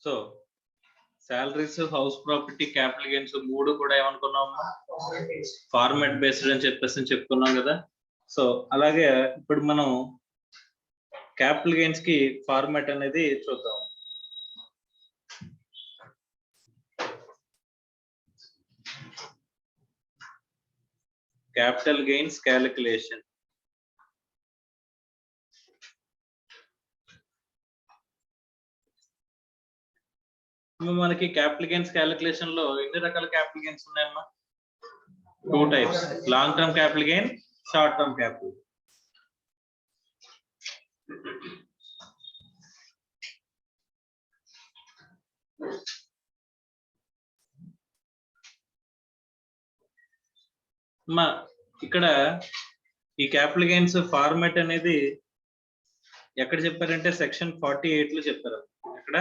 So salaries, house property, capital gains మూడు కూడా ఏమనుకున్నాం, ఫార్మాట్ బేస్డ్ అని చెప్పేసి చెప్పుకున్నాం కదా. సో అలాగే ఇప్పుడు మనం క్యాపిటల్ గెయిన్స్ కి ఫార్మాట్ అనేది చూద్దాం. Capital gains calculation. మనకి క్యాపిటల్ గెయిన్స్ క్యాలిక్యులేషన్ లో ఎన్ని రకాల క్యాపిటల్ గెయిన్స్ ఉన్నాయమ్మా? 2 types, long term capital gain, short term capital. ఇక్కడ ఈ క్యాపిటల్ గెయిన్స్ ఫార్మాట్ అనేది ఎక్కడ చెప్పారంటే సెక్షన్ 48 లో చెప్పారు. ఇక్కడ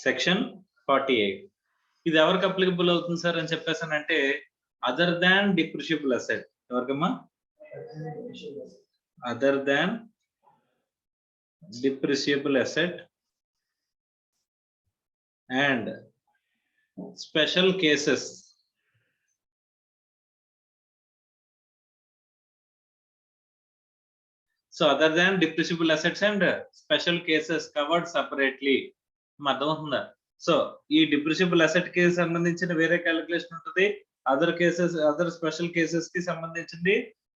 సెక్షన్ 48 ఇది ఎవరికి అప్లికబుల్ అవుతుంది సార్ అని చెప్పేసానంటే అదర్ దాన్ డిప్రిషియబుల్ అసెట్. ఎవరికమ్మా? Other than depreciable asset and special cases. So other than depreciable assets and special cases covered separately. అర్థమవుతుందా? సో ఈ డిప్రిషియబుల్ అసెట్ కి సంబంధించిన వేరే క్యాలిక్యులేషన్ ఉంటుంది, other cases, other special cases కి సంబంధించింది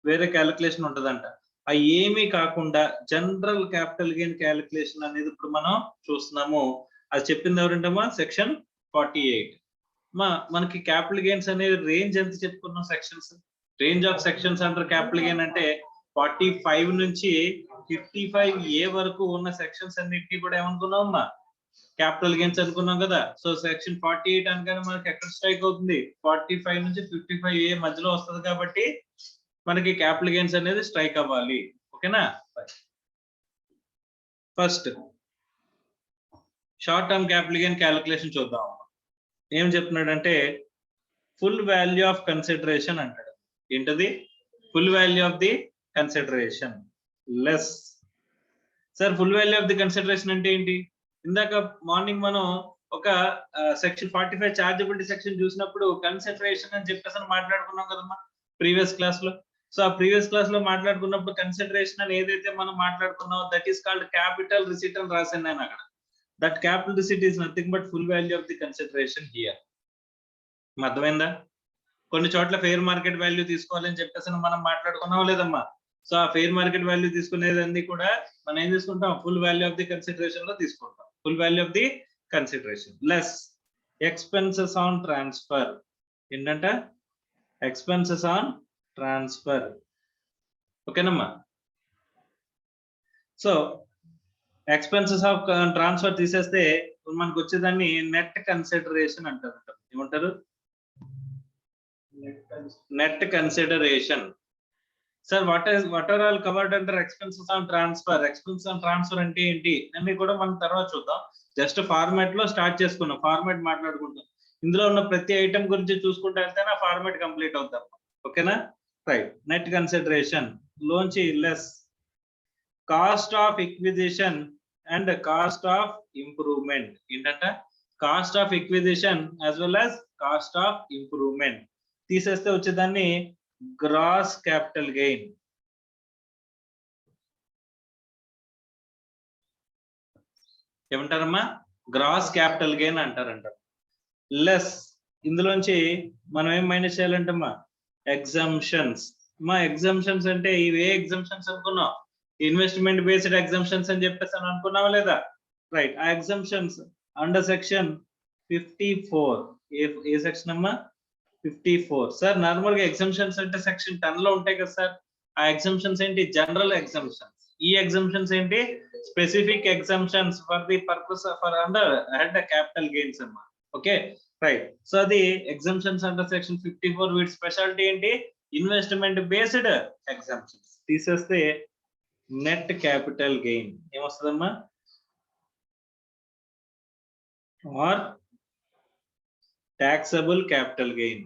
వేరే క్యాలిక్యులేషన్ ఉంటుందంట. అవి ఏమీ కాకుండా జనరల్ క్యాపిటల్ గెయిన్ క్యాలిక్యులేషన్ అనేది ఇప్పుడు మనం చూస్తున్నాము. అది చెప్పింది ఎవరంటమ్మా? సెక్షన్ 48. మనకి క్యాపిటల్ గెయిన్స్ అనేది రేంజ్ ఎంత చెప్పుకున్నాం? సెక్షన్స్, రేంజ్ ఆఫ్ సెక్షన్స్ అంటారు క్యాపిటల్ గెయిన్ అంటే 45 నుంచి 55A వరకు ఉన్న సెక్షన్స్ అన్నిటికీ కూడా ఏమనుకున్నామమ్మా? క్యాపిటల్ గెయిన్స్ అనుకున్నాం కదా. సో సెక్షన్ 48 అనగానే మనకి ఎక్కడ స్ట్రైక్ అవుతుంది? 45 నుంచి 55A మధ్యలో వస్తుంది కాబట్టి మనకి క్యాపిటల్ గెయిన్స్ అనేది స్ట్రైక్ అవ్వాలి. ఓకేనా? First short term capital gain calculation చూద్దాం. ఏం చెప్తున్నాడంటే ఫుల్ వాల్యూ ఆఫ్ కన్సిడరేషన్ అంటాడు. ఏంటది? Full value of the consideration less. Sir full value of the consideration అంటే ఏంటి? ఇందాక మార్నింగ్ మనం ఒక సెక్షన్ 45 చార్జబిలిటీ సెక్షన్ చూసినప్పుడు కన్సిడరేషన్ అని చెప్పేసి మాట్లాడుకున్నాం కదమ్మా ప్రీవియస్ క్లాస్ లో. సో ఆ ప్రీవియస్ క్లాస్ లో మాట్లాడుకున్నప్పుడు కన్సిడరేషన్ అని ఏదైతే మనం మాట్లాడుకున్నామో that is called capital receipt అని రాశాను నేను అక్కడ. That capital receipt is nothing but full value of the consideration here. అర్థమైందా? కొన్ని చోట్ల ఫెయిర్ మార్కెట్ వాల్యూ తీసుకోవాలని చెప్పేసి మనం మాట్లాడుకున్నాం లేదమ్మా. సో ఆ ఫెయిర్ మార్కెట్ వాల్యూ తీసుకునేది కూడా మనం ఏం తీసుకుంటాం? Full value of the consideration లో తీసుకుంటాం. Full value of the consideration less expenses on transfer. ఏంటంట? Expenses on transfer. ఓకేనమ్మా? సో ఎక్స్పెన్సెస్ ఆఫ్ ట్రాన్స్ఫర్ తీసేస్తే మనకు వచ్చేదాన్ని నెట్ కన్సిడరేషన్ అంటారు. ఏమంటారు? Net consideration. Sir what are all covered under expenses on transfer? Expenses on transfer అంటే ఏంటి అన్ని కూడా మనం తర్వాత చూద్దాం. జస్ట్ ఫార్మాట్ లో స్టార్ట్ చేసుకున్నాం, ఫార్మాట్ మాట్లాడుకుంటాం. ఇందులో ఉన్న ప్రతి ఐటమ్ గురించి చూసుకుంటే వెళ్తేనే ఫార్మాట్ కంప్లీట్ అవుతాం. ఓకేనా? రైట్. నెట్ కన్సిడరేషన్ లోంచి less cost of acquisition and cost of improvement. ఏంటంట? Cost of acquisition as well as cost of improvement తీసేస్తే వచ్చేదాన్ని గ్రాస్ క్యాపిటల్ గెయిన్. ఏమంటారమ్మా? గ్రాస్ క్యాపిటల్ గెయిన్ అంటారంట. లెస్ ఇందులోంచి మనం ఏం మైనస్ చేయాలంటమ్మా? ఎగ్జంప్షన్స్. ఎగ్జంప్షన్స్ అంటే ఇవే ఎగ్జంప్షన్స్ అనుకున్నాం? ఇన్వెస్ట్మెంట్ బేస్డ్ ఎగ్జంప్షన్స్ అని చెప్పేసి అనుకున్నావా లేదా? రైట్. ఆ ఎగ్జంప్షన్స్ అండర్ సెక్షన్ 54. ఏ సెక్షన్ అమ్మా? 54. సార్ నార్మల్ గా ఎగ్జంప్షన్స్ అంటే సెక్షన్ 10 లో ఉంటాయి కదా సార్. ఆ ఎగ్జంప్షన్స్ ఏంటి? General exemptions. ఈ ఎగ్జంప్షన్స్ ఏంటి? Specific exemptions for the purpose for under head capital gains అమ్మా. Okay right. సో అది ఎగ్జంప్షన్స్ అండర్ సెక్షన్ 54. వీటి స్పెషాలిటీ ఏంటి? Investment based exemptions. తీసేస్తే నెట్ క్యాపిటల్ గెయిన్ ఏమొస్తుందమ్మా? Or taxable capital gain.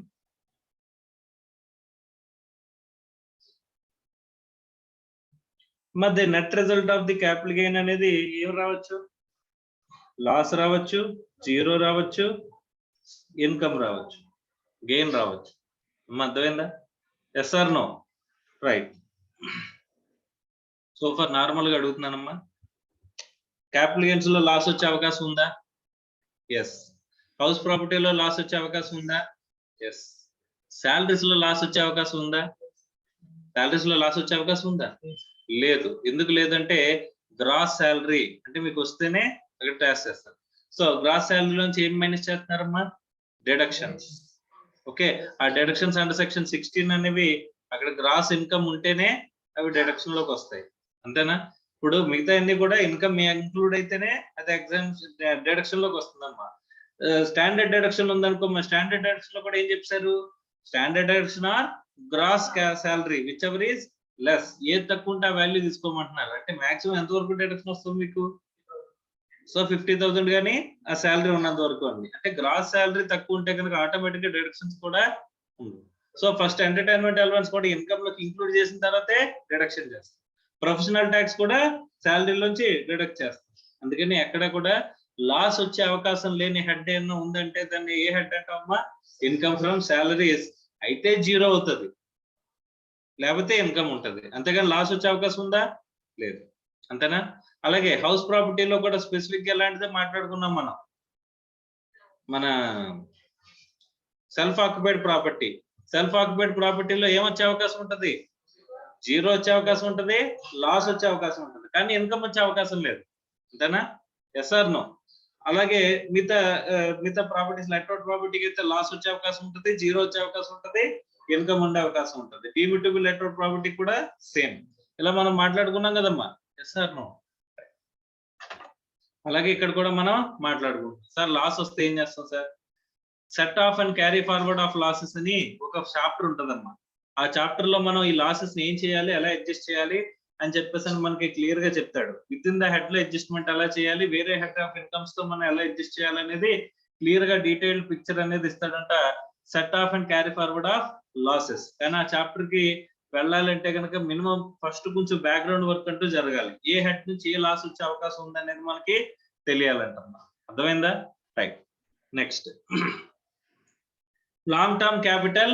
The net result of the capital gain అనేది ఏం రావచ్చు? Loss రావచ్చు, జీరో రావచ్చు, ఇన్కమ్ రావచ్చు, గెయిన్ రావచ్చు. అర్థమైందా? Yes or no? Right. So for normal గా అడుగుతున్నానమ్మా, క్యాపిటల్ గెయిన్స్ లో లాస్ వచ్చే అవకాశం ఉందా? ఎస్. హౌస్ ప్రాపర్టీలో లాస్ వచ్చే అవకాశం ఉందా? ఎస్. శాలరీస్ లో లాస్ వచ్చే అవకాశం ఉందా? శాలరీస్ లో లాస్ వచ్చే అవకాశం ఉందా? లేదు. ఎందుకు లేదంటే గ్రాస్ శాలరీ అంటే మీకు వస్తేనే అక్కడ ట్యాక్స్ చేస్తారు. సో గ్రాస్ శాలరీ నుంచి ఏం మైనస్ చేస్తున్నారమ్మా? డిడక్షన్స్. ఓకే, ఆ డిడక్షన్స్ అండర్ సెక్షన్ 16 అనేవి అక్కడ గ్రాస్ ఇన్కమ్ ఉంటేనే అవి డిడక్షన్ లోకి వస్తాయి. అంతేనా? ఇప్పుడు మిగతా అన్ని కూడా ఇన్కమ్ ఇంక్లూడ్ అయితేనే అది ఎగ్జామ్ డిడక్షన్ లోకి వస్తుందమ్మా. స్టాండర్డ్ డిడక్షన్ ఉందనుకో, స్టాండర్డ్ డిడక్షన్ లో కూడా ఏం చెప్పారు? Standard deduction or gross salary whichever is less. ఏది తక్కువ ఉంటే ఆ వాల్యూ తీసుకోమంటున్నారు. అంటే మాక్సిమం ఎంత వరకు డిడక్షన్ వస్తుంది మీకు? సో 50,000 కానీ ఆ శాలరీ ఉన్నంత వరకు అండి. అంటే గ్రాస్ శాలరీ తక్కువ ఉంటే కనుక ఆటోమేటిక్ గా డిడక్షన్స్ కూడా ఉంది. సో ఫస్ట్ ఎంటర్టైన్మెంట్ అలవెన్స్ కూడా ఇన్కమ్ లోకి ఇంక్లూడ్ చేసిన తర్వాతే డిడక్షన్ చేస్తాం. ప్రొఫెషనల్ ట్యాక్స్ కూడా శాలరీ నుంచి డిడక్ట్ చేస్తాం. అందుకని ఎక్కడ కూడా లాస్ వచ్చే అవకాశం లేని హెడ్ ఏమన్నా ఉందంటే దాన్ని ఏ హెడ్ అంటామా? Income from salaries. అయితే జీరో అవుతుంది, లేకపోతే ఇన్కమ్ ఉంటుంది. అంతేగాని లాస్ వచ్చే అవకాశం ఉందా? లేదు. అంతేనా? అలాగే హౌస్ ప్రాపర్టీలో కూడా స్పెసిఫిక్ ఎలాంటిదే మాట్లాడుకున్నాం మనం. మన self occupied property. Self occupied ప్రాపర్టీలో ఏమొచ్చే అవకాశం ఉంటుంది? జీరో వచ్చే అవకాశం ఉంటుంది, లాస్ వచ్చే అవకాశం ఉంటుంది, కానీ ఇన్కమ్ వచ్చే అవకాశం లేదు. అంతేనా? Yes or no? అలాగే మిగతా ప్రాపర్టీస్ లెట్అవుట్ ప్రాపర్టీకి అయితే లాస్ వచ్చే అవకాశం ఉంటుంది, జీరో వచ్చే అవకాశం ఉంటుంది, ఇన్కమ్ ఉండే అవకాశం ఉంటుంది. డీబిటబుల్ లెట్అవుట్ ప్రాపర్టీ కూడా సేమ్. ఇలా మనం మాట్లాడుకున్నాం కదమ్మా. Yes or no? అలాగే ఇక్కడ కూడా మనం మాట్లాడుకుంటాం. సార్ లాస్ వస్తే ఏం చేస్తాం sir? Set off and carry forward of losses అని ఒక చాప్టర్ ఉంటుందమ్మా. ఆ చాప్టర్ లో మనం ఈ లాసెస్ ని ఏం చేయాలి, ఎలా అడ్జస్ట్ చేయాలి అని చెప్పేసి మనకి క్లియర్ గా చెప్తాడు. విత్ ఇన్ ద హెడ్ లో అడ్జస్ట్మెంట్ ఎలా చేయాలి, వేరే హెడ్ ఆఫ్ ఇన్కమ్స్ తో మనం ఎలా అడ్జస్ట్ చేయాలి అనేది క్లియర్ గా డీటెయిల్డ్ పిక్చర్ అనేది ఇస్తాడంట. Set off and carry forward of losses. కానీ ఆ చాప్టర్ కి వెళ్ళాలంటే కనుక మినిమం ఫస్ట్ కొంచెం బ్యాక్గ్రౌండ్ వర్క్ అంటూ జరగాలి. ఏ హెడ్ నుంచి ఏ లాస్ వచ్చే అవకాశం ఉంది అనేది మనకి తెలియాలంటమ్మా. అర్థమైందా? Right. Next long term capital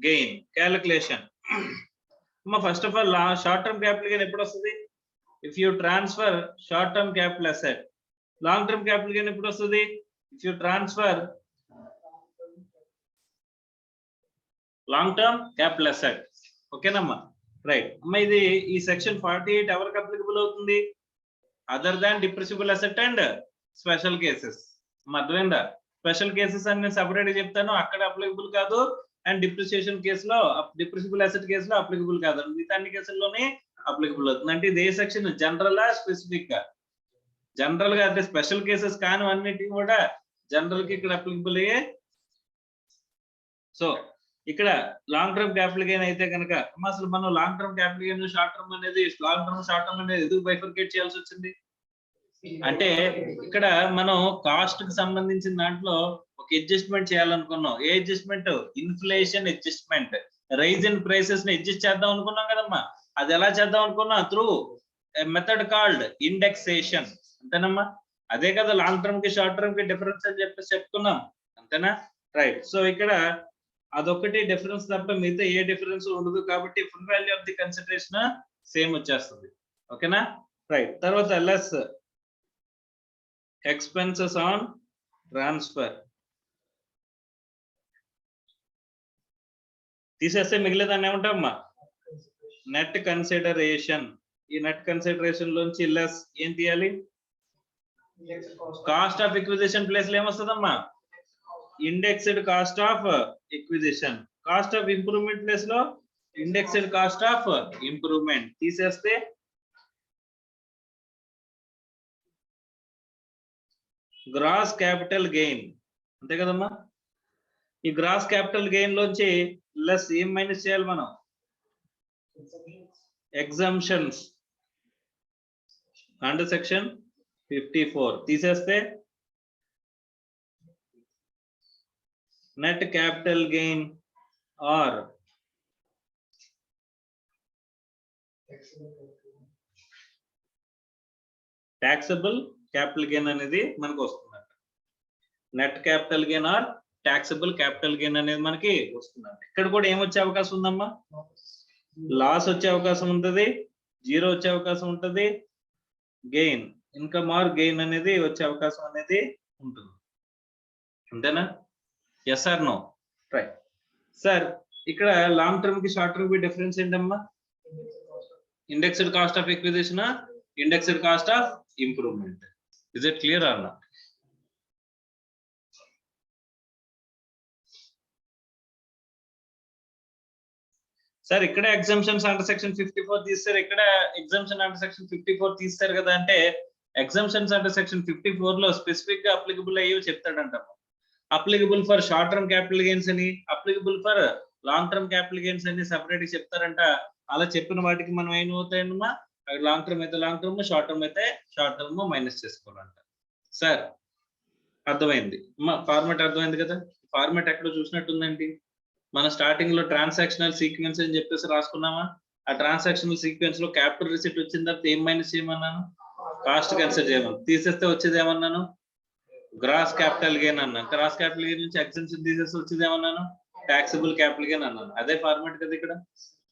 gain calculation. First of all short term capital gain ఎప్పుడు వస్తుంది? If you transfer short term capital asset. Long term capital gain ఎప్పుడు వస్తుంది? If you transfer long term capital asset. ఓకేనమ్మా? Right అమ్మా. ఇది ఈ section 48 ఎవరికి applicable అవుతుంది? Other than depreciable asset and special cases. అర్థమైందా? స్పెషల్ కేసెస్ అని నేను సెపరేట్ గా చెప్తాను, అక్కడ అప్లికబుల్ కాదు. అండ్ డిప్రిసియేషన్ కేసులో, డిప్రెసిబుల్ అసెట్ కేసులో అప్లికబుల్ కాదు. మిగతా అన్ని కేసుల్లోనే అప్లికబుల్ అవుతుంది. అంటే ఇది ఏ సెక్షన్? జనరల్ గా స్పెసిఫిక్ గా? జనరల్ గా అంటే స్పెషల్ కేసెస్ కానీ అన్నిటి కూడా జనరల్ కి ఇక్కడ అప్లికబుల్ అయ్యే. సో ఇక్కడ లాంగ్ టర్మ్ క్యాపిటల్ గెయిన్ అయితే కనుక అసలు మనం long term capital gain short term అనేది, లాంగ్ టర్మ్ షార్ట్ టర్మ్ అనేది ఎందుకు బైఫర్కేట్ చేయాల్సి వచ్చింది అంటే ఇక్కడ మనం కాస్ట్ కి సంబంధించిన దాంట్లో ఒక అడ్జస్ట్మెంట్ చేయాలనుకున్నాం. ఏ adjustment? Inflation adjustment. Rise in prices ని అడ్జస్ట్ చేద్దాం అనుకున్నాం కదమ్మా. అది ఎలా చేద్దాం అనుకున్నా? Through method called indexation. అంతేనమ్మా? అదే కదా లాంగ్ టర్మ్ కి షార్ట్ టర్మ్ కి డిఫరెన్స్ అని చెప్పేసి చెప్తున్నాం. అంతేనా? రైట్. సో ఇక్కడ అదొకటి డిఫరెన్స్ తప్ప మిగతా ఏ డిఫరెన్స్ ఉండదు. కాబట్టి full value of the consideration same వచ్చేస్తుంది. ఓకేనా? రైట్. తర్వాత లెస్ expenses on transfer తీసేస్తే మిగిలేదాన్ని ఏమంటామమ్మా? Net consideration. ఈ నెట్ కన్సిడరేషన్ లోంచి లెస్ ఏం తీయాలి? కాస్ట్ ఆఫ్ ఎక్విజిషన్ ప్లేస్ లో ఏమొస్తుందమ్మా? Indexed cost of acquisition. Cost of improvement place లో ఇండెక్స్డ్ కాస్ట్ ఆఫ్ ఇంప్రూవ్మెంట్. తీసేస్తే గ్రాస్ క్యాపిటల్ గెయిన్. అంతే కదమ్మా? ఈ గ్రాస్ క్యాపిటల్ గెయిన్ లోంచి లెస్ ఏం మైనస్ చేయాలి మనం? ఎగ్జంప్షన్స్ అండర్ సెక్షన్ 54 తీసేస్తే net capital gain are taxable capital gain అనేది మనకు వస్తుందంట. Net capital gain or taxable capital gain అనేది మనకి వస్తుందంట. ఇక్కడ కూడా ఏమొచ్చే అవకాశం ఉందమ్మా? లాస్ వచ్చే అవకాశం ఉంటుంది, జీరో వచ్చే అవకాశం ఉంటుంది, గెయిన్ ఇన్కమ్ ఆర్ గెయిన్ అనేది వచ్చే అవకాశం అనేది ఉంటుంది. అంతేనా? Yes or no? Right sir. ఇక్కడ లాంగ్ టర్మ్ కి షార్ట్ టర్మ్ కి డిఫరెన్స్ ఏంటమ్మా? Indexed cost of acquisition, indexed cost of improvement. Is it clear or not? Sir ఇక్కడ ఎగ్జామ్షన్స్ అండర్ సెక్షన్ 54 తీస్తారు, ఇక్కడ ఎగ్జామ్షన్ అండర్ సెక్షన్ 54 తీస్తారు కదా అంటే ఎగ్జామ్షన్స్ అండర్ సెక్షన్ 54 లో స్పెసిఫిక్ గా అప్లికబుల్ అయ్యో చెప్తాడంట. Applicable for short term capital gains అని, applicable for long term capital gains అని సెపరేట్ చెప్తారంట. అలా చెప్పిన వాటికి మనం ఏమవుతాయమ్మా? లాంగ్ టర్మ్ అయితే లాంగ్ టర్మ్, షార్ట్ టర్మ్ అయితే షార్ట్ టర్మ్ మైనస్ చేసుకోవాలంట. సార్ అర్థమైంది అమ్మా, ఫార్మాట్ అర్థమైంది కదా? ఫార్మాట్ ఎక్కడ చూసినట్టుందండి? మన స్టార్టింగ్ లో ట్రాన్సాక్షనల్ సీక్వెన్స్ అని చెప్పేసి రాసుకున్నామా? ఆ ట్రాన్సాక్షనల్ సీక్వెన్స్ లో క్యాపిటల్ రిసిప్ట్ వచ్చిన తర్వాత ఏం మైనస్ చేయమన్నాను? కాస్ట్ కన్సిడర్ చేయమని. తీసేస్తే వచ్చేది ఏమన్నాను? గ్రాస్ క్యాపిటల్ గెయిన్ అన్నాను. గ్రాస్ క్యాపిటల్ గెయిన్ నుంచి ఎగ్జెంప్షన్ తీసేస్తే వచ్చేది ఏమన్నాను? టాక్సబుల్ క్యాపిటల్ గెయిన్ అన్నాను. అదే ఫార్మాట్ కదా ఇక్కడ.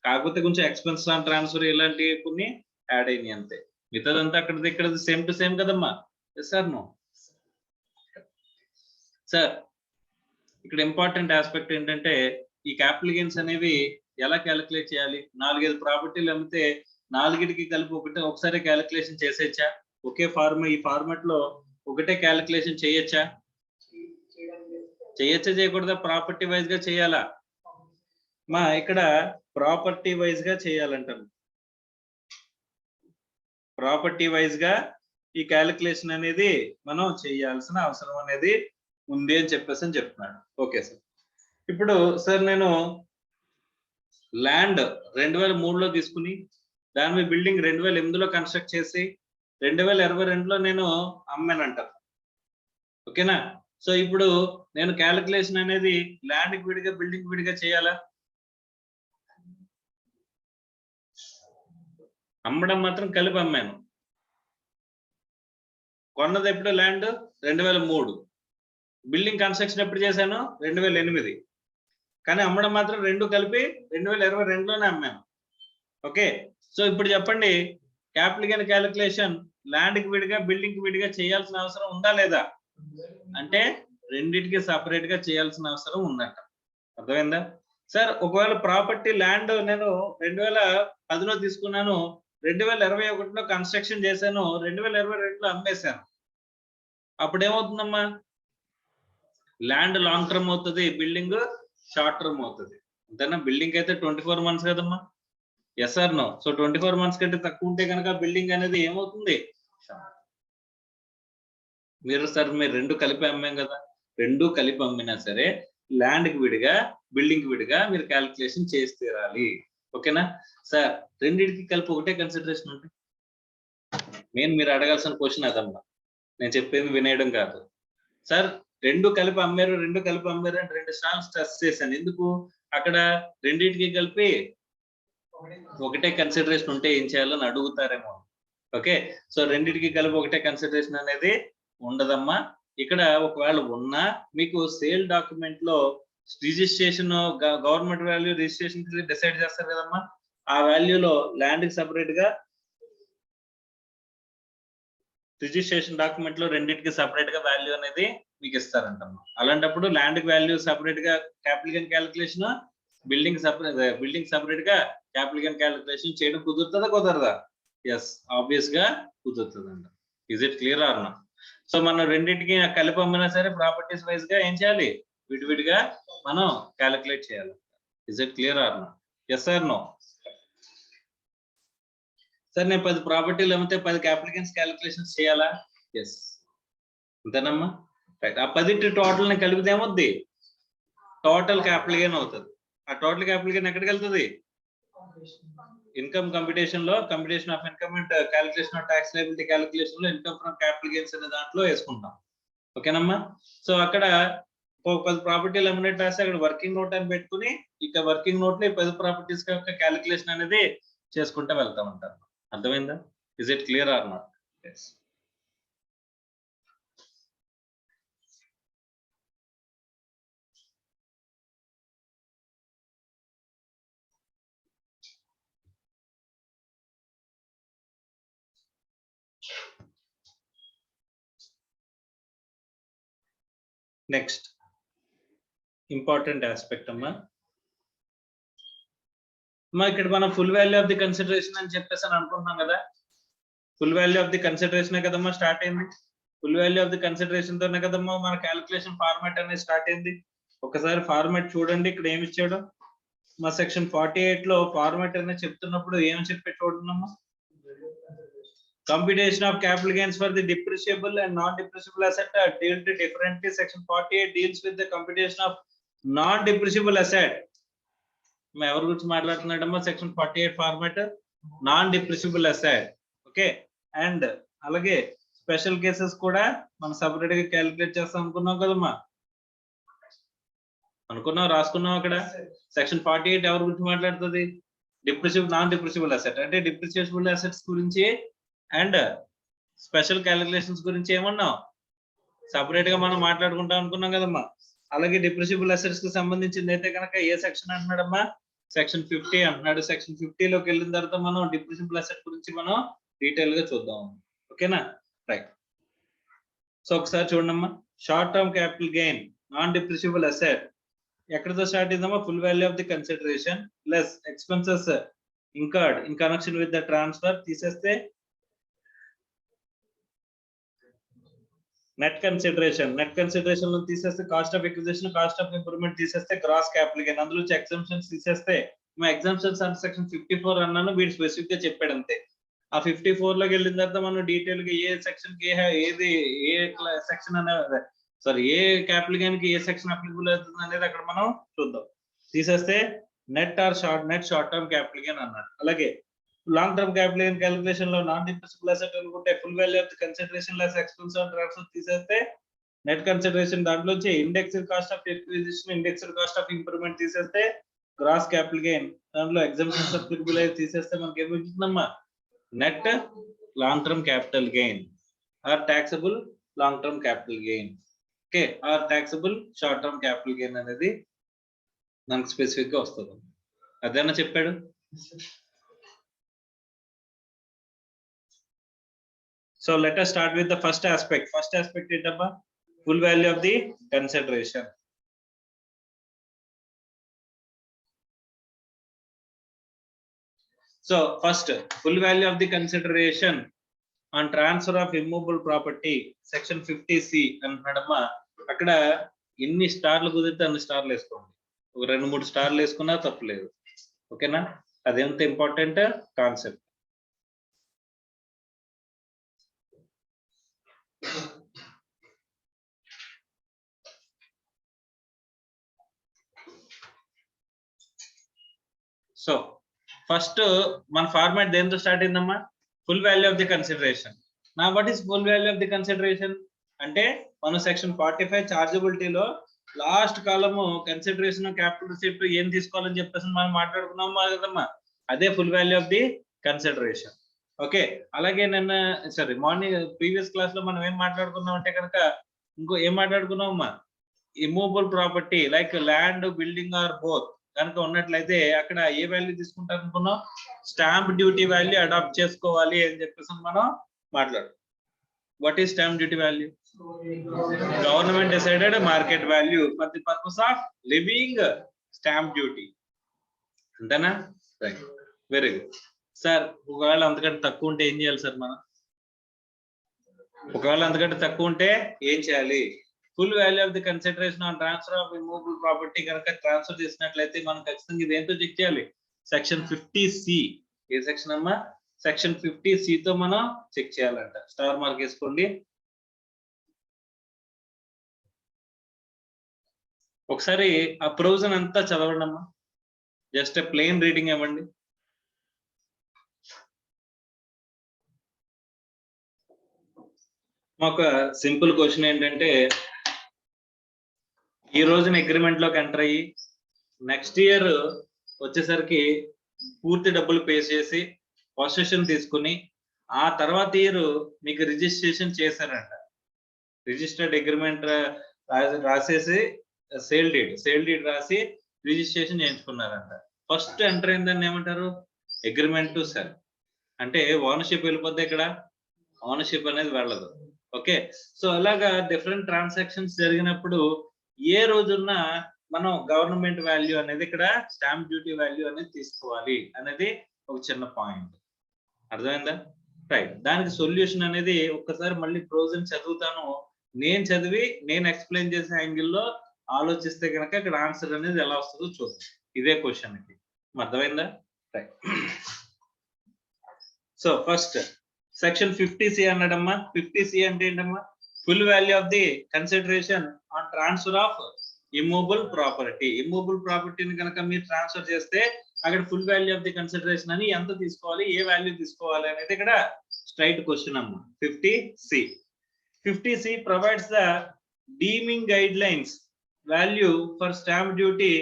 కాకపోతే కొంచెం ఎక్స్పెన్స్ ఆన్ ట్రాన్స్ఫర్ ఇలాంటివి కొన్ని యాడ్ అయినాయి అంతే. మిగతాదంతా అక్కడది ఇక్కడ సేమ్ టు సేమ్ కదమ్మా. Yes sir no? సార్ ఇక్కడ ఇంపార్టెంట్ ఆస్పెక్ట్ ఏంటంటే ఈ క్యాపిటల్ గెయిన్స్ అనేవి ఎలా క్యాలిక్యులేట్ చేయాలి? 4-5 ప్రాపర్టీలు అమ్మితే 4కి కలిపి ఒకసారి క్యాలిక్యులేషన్ చేసేయచ్చా? ఒకే ఈ ఫార్మాట్ లో ఒకటే క్యాలిక్యులేషన్ చేయొచ్చా? చేయొచ్చా చేయకూడదా? ప్రాపర్టీ వైజ్ గా చేయాలా? మా ఇక్కడ ప్రాపర్టీ వైజ్ గా చేయాలంటారు. ప్రాపర్టీ వైజ్ గా ఈ క్యాలిక్యులేషన్ అనేది మనం చేయాల్సిన అవసరం అనేది ఉంది అని చెప్పేసి అని చెప్తున్నాడు. Okay sir. ఇప్పుడు సార్ నేను ల్యాండ్ 2003లో తీసుకుని దాని మీద బిల్డింగ్ 2008లో కన్స్ట్రక్ట్ చేసి 2022లో నేను అమ్మానంటారు. ఓకేనా? సో ఇప్పుడు నేను క్యాలిక్యులేషన్ అనేది ల్యాండ్ కి విడిగా బిల్డింగ్ విడిగా చేయాలా? అమ్మడం మాత్రం కలిపి అమ్మాను. కొన్నది ఎప్పుడు? ల్యాండ్ 2003. బిల్డింగ్ కన్స్ట్రక్షన్ ఎప్పుడు చేశాను? 2008. కానీ అమ్మడం మాత్రం రెండు కలిపి 2022లోనే అమ్మాను. ఓకే. సో ఇప్పుడు చెప్పండి, క్యాపిటల్ గెయిన్ క్యాలిక్యులేషన్ ల్యాండ్ కి విడిగా బిల్డింగ్ కి విడిగా చేయాల్సిన అవసరం ఉందా లేదా? అంటే రెండింటికి సపరేట్ గా చేయాల్సిన అవసరం ఉందంట. అర్థమైందా సార్? ఒకవేళ ప్రాపర్టీ ల్యాండ్ నేను 2010లో తీసుకున్నాను, 2021లో కన్స్ట్రక్షన్ చేశాను, 2022లో అమ్మేశాను. అప్పుడు ఏమవుతుందమ్మా? ల్యాండ్ లాంగ్ టర్మ్ అవుతుంది, బిల్డింగ్ షార్ట్ టర్మ్ అవుతుంది. అంతేనా? బిల్డింగ్ అయితే 24 months కదమ్మా. Yes or no? So 24 months కంటే తక్కువ ఉంటే కనుక బిల్డింగ్ అనేది ఏమవుతుంది? మీరు రెండు కలిపి అమ్మాం కదా, రెండు కలిపి అమ్మినా సరే ల్యాండ్ కి విడిగా బిల్డింగ్ కి విడిగా మీరు క్యాలిక్యులేషన్ చేసి తీరాలి. ఓకేనా సార్? రెండింటికి కలిపి ఒకటే కన్సిడరేషన్ ఉంటుంది. మీరు అడగాల్సిన క్వశ్చన్ అదమ్మా, నేను చెప్పేది వినేయడం కాదు. సార్ రెండు కలిపి అమ్మారు అని 2 సార్లు స్ట్రెస్ చేశాను. ఎందుకు? అక్కడ రెండింటికి కలిపి ఒకటే కన్సిడరేషన్ ఉంటే ఏం చేయాలని అడుగుతారేమో. ఓకే. సో రెండింటికి కలిపి ఒకటే కన్సిడరేషన్ అనేది ఉండదమ్మా. ఇక్కడ ఒకవేళ ఉన్నా మీకు సేల్ డాక్యుమెంట్ లో registration government value registration decide చేస్తారు కదమ్మా. ఆ వాల్యూలో ల్యాండ్ కి సపరేట్ గా, రిజిస్ట్రేషన్ డాక్యుమెంట్ లో రెండింటికి సపరేట్ గా వాల్యూ అనేది మీకు ఇస్తారంటమ్మా. అలాంటప్పుడు ల్యాండ్ కి వాల్యూ సపరేట్ గా capital gain calculation, building separate గా క్యాపిటల్ గెయిన్ క్యాలిక్యులేషన్ చేయడం కుదురుతుందా కుదరదా? ఎస్, ఆబ్వియస్ గా కుదురుతుందంట. Is it clear or not? So మనం రెండింటికి కలిపి అమ్మినా సరే ప్రాపర్టీస్ వైజ్ గా ఏం చేయాలి? విడివిడిగా మనం క్యాలిక్యులేట్ చేయాలి. Is it clear or not? Yes or no? Sir నేను 10 ప్రాపర్టీలు అమ్మితే 10 క్యాపిటల్ గెయిన్స్ క్యాలిక్యులేషన్స్ చేయాలా? ఎస్, అంతేనమ్మా. రైట్. ఆ 10 టోటల్ ని కలిపితే ఏమవుద్ది? టోటల్ క్యాపిటల్ గెయిన్ అవుతుంది. ఆ టోటల్ క్యాపిటల్ గెయిన్ ఎక్కడికి వెళ్తుంది? ఇన్కమ్ కంప్యూటేషన్ లో, computation of income and calculation of tax liability calculation లో ఇన్కమ్ ఫ్రమ్ క్యాపిటల్ గెయిన్స్ అనే దాంట్లో వేసుకుంటాం. ఓకేనమ్మా. సో అక్కడ 10 ప్రాపర్టీలు అమ్మినట్టు రాసి అక్కడ వర్కింగ్ నోట్ అని పెట్టుకుని ఇక వర్కింగ్ నోట్ లో 10 ప్రాపర్టీస్ యొక్క క్యాలిక్యులేషన్ అనేది చేసుకుంటూ వెళ్తా ఉంటారు. అర్థమైందా? Is it clear or not? Yes. Next important aspect అమ్మా, ఇక్కడ మనం full value of the consideration అని చెప్పేసి అని అనుకుంటున్నాం కదా. Full value of the consideration కదమ్మా స్టార్ట్ అయింది. Full value of the consideration తోనే కదమ్మా మన క్యాలిక్యులేషన్ ఫార్మాట్ అనేది స్టార్ట్ అయింది. ఒకసారి ఫార్మాట్ చూడండి, ఇక్కడ ఏమి ఇచ్చాడు మా సెక్షన్ 48 లో ఫార్మాట్ అనేది చెప్తున్నప్పుడు ఏమి చెప్పి చూడమ్మా, computation of capital gains for the depreciable and non-depreciable asset are dealt differently. Section 48 deals with the computation of non-depreciable asset. ఎవరి గురించి మాట్లాడుతున్నాడమ్మా, section 48 format non depreciable asset. Okay, and అలాగే స్పెషల్ కేసెస్ కూడా మనం సపరేట్ గా calculate చేస్తాం అనుకున్నాం కదమ్మా, అనుకున్నాం రాసుకున్నాం. అక్కడ సెక్షన్ 48 ఎవరి గురించి మాట్లాడుతుంది, డిప్రెసిబుల్ నాన్ డిప్రెసిబుల్ అసెట్ అంటే డిప్రిసియబుల్ అసెట్స్ గురించి అండ్ స్పెషల్ క్యాలిక్యులేషన్స్ గురించి ఏమన్నాం సపరేట్ గా మనం మాట్లాడుకుంటాం అనుకున్నాం కదమ్మా. అలాగే డిప్రెసిబుల్ అసెట్స్ కి సంబంధించింది అయితే కనుక ఏ సెక్షన్ అంటున్నాడమ్మా, సెక్షన్ 50 అంటున్నాడు. సెక్షన్ 50 లోకి వెళ్ళిన తర్వాత మనం డిప్రెసిబుల్ అసెట్ గురించి మనం డీటెయిల్ గా చూద్దాం. ఓకేనా, రైట్. సో ఒకసారి చూడమ్మా, short term capital gain non depreciable asset ఎక్కడితో స్టార్ట్ అయిందమ్మా, full value of the consideration plus expenses incurred in connection with the transfer తీసేస్తే నెట్ కన్సిడరేషన్ లో తీసేస్తే cost of acquisition, cost of improvement తీసేస్తే gross capital gain, అందులో exemptions తీసేస్తే మా exemptions అంటే సెక్షన్ 54 అన్నాను, వీడు స్పెసిఫిక్ గా చెప్పాడు అంతే. ఆ 54 లోకి వెళ్ళిన తర్వాత మనం డీటెయిల్ గా ఏ సెక్షన్ కి ఏది ఏ సెక్షన్ అనేది సారీ ఏ క్యాపిటల్ గెయిన్ కి ఏ సెక్షన్ అప్లికబుల్ అవుతుంది అనేది అక్కడ మనం చూద్దాం. తీసేస్తే net short term capital gain అన్నాడు. అలాగే long term capital gain calculation లో నాన్ డిప్రెసిబుల్ అసెట్ అనుకుంటే full value of the consideration less expense on transfer తీసేస్తే నెట్ కన్సిడరేషన్ దాంట్లో indexed cost of acquisition, indexed cost of improvement తీసేస్తే gross capital gain, దాంట్లో exemptions applicable అయితే తీసేస్తే మనకి ఏమవుతుందమ్మా, net long term capital gain or taxable long term capital gain. Okay, or taxable short term capital gain అనేది మనకు specific గా వస్తుంది. అదేనా చెప్పాడు. So let us start with the first aspect. First aspect is the full value of the consideration. So first, full value of the consideration on transfer of immovable property, section 50C anadamma. Akkada inni starlu kudirthe anni starlu eskondi, oka 2-3 starlu eskunna tappuledu. Okay na, adi enta important concept. So first మన format దేంతో start అయిందమ్మా, full value of the consideration. నా what is full value of the consideration అంటే మనం section 45 చార్జబిలిటీలో last column consideration capital receipt ఏం తీసుకోవాలని చెప్పేసి మనం మాట్లాడుకున్నాం కదమ్మా, అదే full value of the consideration. Okay, అలాగే నిన్న సారీ మార్నింగ్ ప్రీవియస్ క్లాస్ లో మనం ఏం మాట్లాడుకున్నాం అంటే కనుక ఇంకో ఏం మాట్లాడుకున్నామమ్మా, immovable property like land, building or both కనుక ఉన్నట్లయితే అక్కడ ఏ వాల్యూ తీసుకుంటారు అనుకున్నాం, స్టాంప్ డ్యూటీ వాల్యూ అడాప్ట్ చేసుకోవాలి అని చెప్పేసి మనం మాట్లాడు. What is stamp duty value? Government decided market value for the purpose of living stamp duty. అంతేనా, రైట్, వెరీ గుడ్ సార్. ఒకవేళ అంతకంటే తక్కువ ఉంటే ఏం చేయాలి సార్ మనం? ఒకవేళ అంతకంటే తక్కువ ఉంటే ఏం చేయాలి? Full value of the consideration on transfer of immovable property కనుక ట్రాన్స్ఫర్ చేసినట్లయితే మనం ఖచ్చితంగా ఇదేంతో చెక్ చేయాలి, సెక్షన్ 50C. ఏ సెక్షన్ అమ్మా? సెక్షన్ 50C తో మనం చెక్ చేయాలంట. స్టార్ మార్క్ వేసుకోండి. ఒకసారి ఆ ప్రొవిజన్ అంతా చదవండి అమ్మా, జస్ట్ ప్లెయిన్ రీడింగ్ ఇవ్వండి. ఒక సింపుల్ క్వశ్చన్ ఏంటంటే, ఈ రోజున అగ్రిమెంట్ లోకి ఎంటర్ అయ్యి నెక్స్ట్ ఇయర్ వచ్చేసరికి పూర్తి డబ్బులు పే చేసి పొసెషన్ తీసుకుని ఆ తర్వాత ఇయర్ మీకు రిజిస్ట్రేషన్ చేశారంట. రిజిస్టర్డ్ అగ్రిమెంట్ రాసేసి సేల్ డీడ్ రాసి రిజిస్ట్రేషన్ చేయించుకున్నారంట. ఫస్ట్ ఎంటర్ అయిందని ఏమంటారు? Agreement to cell. అంటే ఓనర్షిప్ వెళ్ళిపోద్ది ఇక్కడ, ఓనర్షిప్ అనేది వెళ్ళదు. ఓకే, సో అలాగా డిఫరెంట్ ట్రాన్సాక్షన్స్ జరిగినప్పుడు ఏ రోజున మనం గవర్నమెంట్ వాల్యూ అనేది ఇక్కడ స్టాంప్ డ్యూటీ వాల్యూ అనేది తీసుకోవాలి అనేది ఒక చిన్న పాయింట్. అర్థమైందా? రైట్. దానికి సొల్యూషన్ అనేది ఒక్కసారి మళ్ళీ ప్రోజన్ చదువుతాను. నేను చదివి నేను ఎక్స్ప్లెయిన్ చేసే యాంగిల్లో ఆలోచిస్తే కనుక ఇక్కడ ఆన్సర్ అనేది ఎలా వస్తుందో చూద్దాం ఇదే క్వశ్చన్ కి. అర్థమైందా? Right. So first section 50C అన్నాడమ్మా. 50C అంటే ఏంటమ్మా? Full value of the consideration on transfer of immovable property. Immovable ప్రాపర్టీని కనుక మీరు ట్రాన్స్ఫర్ చేస్తే అక్కడ full value of the consideration అని ఎంత తీసుకోవాలి, ఏ వాల్యూ తీసుకోవాలి అనేది ఇక్కడ స్ట్రైట్ క్వశ్చన్ అమ్మా. 50C. 50C provides the deeming guidelines value for stamp duty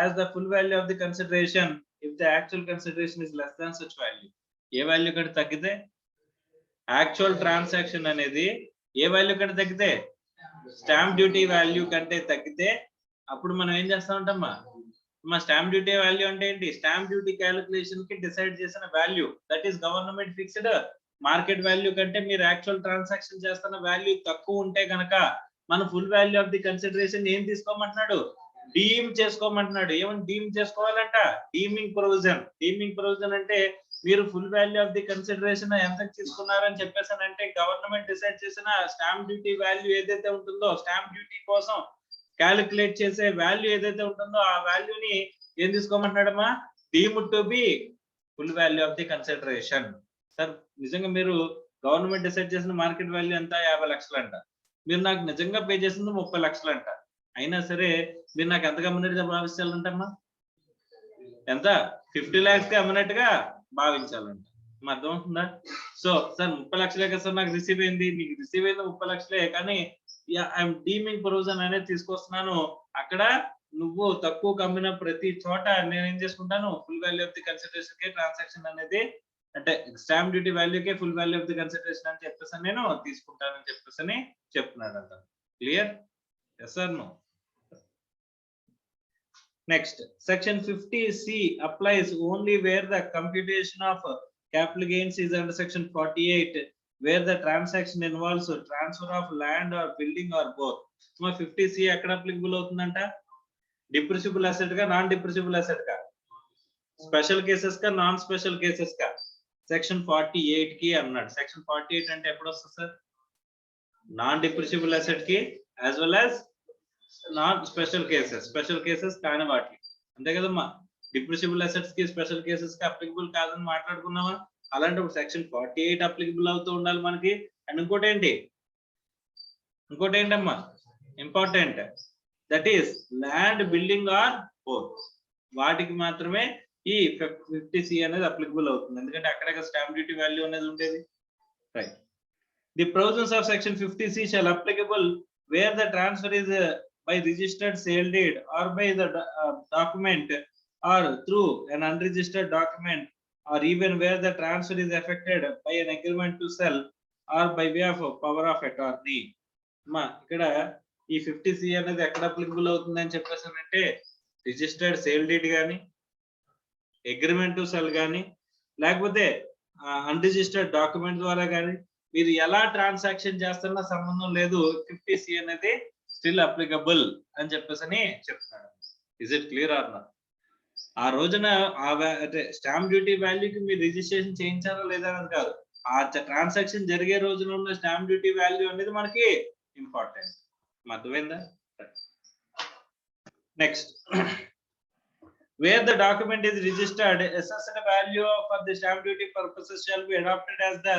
as the full value of the consideration if the actual consideration is less than such value. A value కంటే తగ్గితే actual transaction అనేది ఏ value కంటే తగ్గితే stamp duty value కంటే తగ్గితే అప్పుడు మనం ఏం చేస్తా ఉంటామా? మా స్టాంప్ డ్యూటీ వాల్యూ అంటే ఏంటి? స్టాంప్ డ్యూటీ క్యాలిక్యులేషన్ కి డిసైడ్ చేసిన value, that is government fixed. Market value కంటే మీరు యాక్చువల్ ట్రాన్సాక్షన్ చేస్తున్న వాల్యూ తక్కువ ఉంటే కనుక మన full value of the consideration ఏం తీసుకోమంటున్నాడు? డీమ్ చేసుకోమంటున్నాడు. ఏమని డీమ్ చేసుకోవాలంట? Deeming provision. డీమింగ్ ప్రొవిజన్ అంటే మీరు full value of the consideration ఎంత తీసుకున్నారని చెప్పేసానంటే గవర్నమెంట్ డిసైడ్ చేసిన స్టాంప్ డ్యూటీ వాల్యూ ఏదైతే ఉంటుందో, స్టాంప్ డ్యూటీ కోసం క్యాలిక్యులేట్ చేసే వాల్యూ ఏదైతే ఉంటుందో ఆ వాల్యూని ఏం తీసుకోమంటున్నాడమ్మా? Deemed to be full value of the consideration. Sir నిజంగా మీరు గవర్నమెంట్ డిసైడ్ చేసిన మార్కెట్ వాల్యూ ఎంత? 50 లక్షలు అంట. మీరు నాకు నిజంగా పే చేసింది 30 లక్షలు అంట. అయినా సరే మీరు నాకు ఎంత అమ్మినట్టుగా భావించాలంటమ్మా? ఎంత? 50 lakhs కి అమ్మినట్టుగా భావించాలంట. అర్థం అవుతుందా? సో సార్ 30 లక్షలే కదా సార్ నాకు రిసీవ్ అయింది. మీకు రిసీవ్ అయింది 30 లక్షలే, కానీ ఐఎమ్ డీమింగ్ ప్రొవిజన్ అనేది తీసుకొస్తున్నాను. అక్కడ నువ్వు తక్కువ అమ్మిన ప్రతి చోట నేను ఏం చేసుకుంటాను? Full value of the consideration కే ట్రాన్సాక్షన్ అనేది అంటే స్టాంప్ డ్యూటీ వాల్యూకే full value of the consideration అని చెప్పేసి నేను తీసుకుంటానని చెప్పేసి చెప్తున్నాడు అంట. Clear? Yes or no? Next section 50C applies only where the computation of capital gains is under section 48 where the transaction involves transfer of land or building or both. 50C ఎక్కడ applicable అవుతుందంట? డిప్రిసిబుల్ asset గా, non డిప్రిసిబుల్ asset గా, special cases కా, non special cases కా? Section 48 కి అన్నాడు. Section 48 అంటే ఎప్పుడు వస్తుంది సార్? నాన్ డిప్రిసిబుల్ అసెట్ కి as well as non special cases కాని వాటికి, అంతే కదమ్మా? డిప్రిసిబుల్ అసెట్స్ కి, స్పెషల్ కేసెస్ కి అప్లికబుల్ కాదని మాట్లాడుకున్నామా? అలాంటి సెక్షన్ 48 అప్లికబుల్ అవుతూ ఉండాలి మనకి. అండ్ ఇంకోటి ఏంటమ్మా important? That is land, building or both. వాటికి మాత్రమే ఈ 50C అనేది అప్లికబుల్ అవుతుంది. ఎందుకంటే అక్కడ స్టాంప్ డ్యూటీ వాల్యూ అనేది ఉండేది. Right. The provisions of section 50C shall applicable where the transfer is by registered sale deed or by the document or through an unregistered document or even where the transfer is effected by an agreement to sell or by way of power of attorney. మా ఇక్కడ ఈ 50C అనేది ఎక్కడ applicable అవుతుందని చెప్పేసానంటే registered sale deed కానీ, agreement to cell కానీ, లేకపోతే అన్రిజిస్టర్డ్ డాక్యుమెంట్ ద్వారా కానీ మీరు ఎలా ట్రాన్సాక్షన్ చేస్తున్నా సంబంధం లేదు, 50C అనేది స్టిల్ అప్లికబుల్ అని చెప్పేసి చెప్తున్నాడు. Is it clear or not? ఆ రోజున స్టాంప్ డ్యూటీ వాల్యూకి మీరు రిజిస్ట్రేషన్ చేయించారా లేదా అనేది కాదు, ఆ ట్రాన్సాక్షన్ జరిగే రోజున ఉన్న స్టాంప్ డ్యూటీ వాల్యూ అనేది మనకి ఇంపార్టెంట్. అర్థమైందా? Next, where the document is registered, assessed value for the stamp duty purposes shall be adopted as the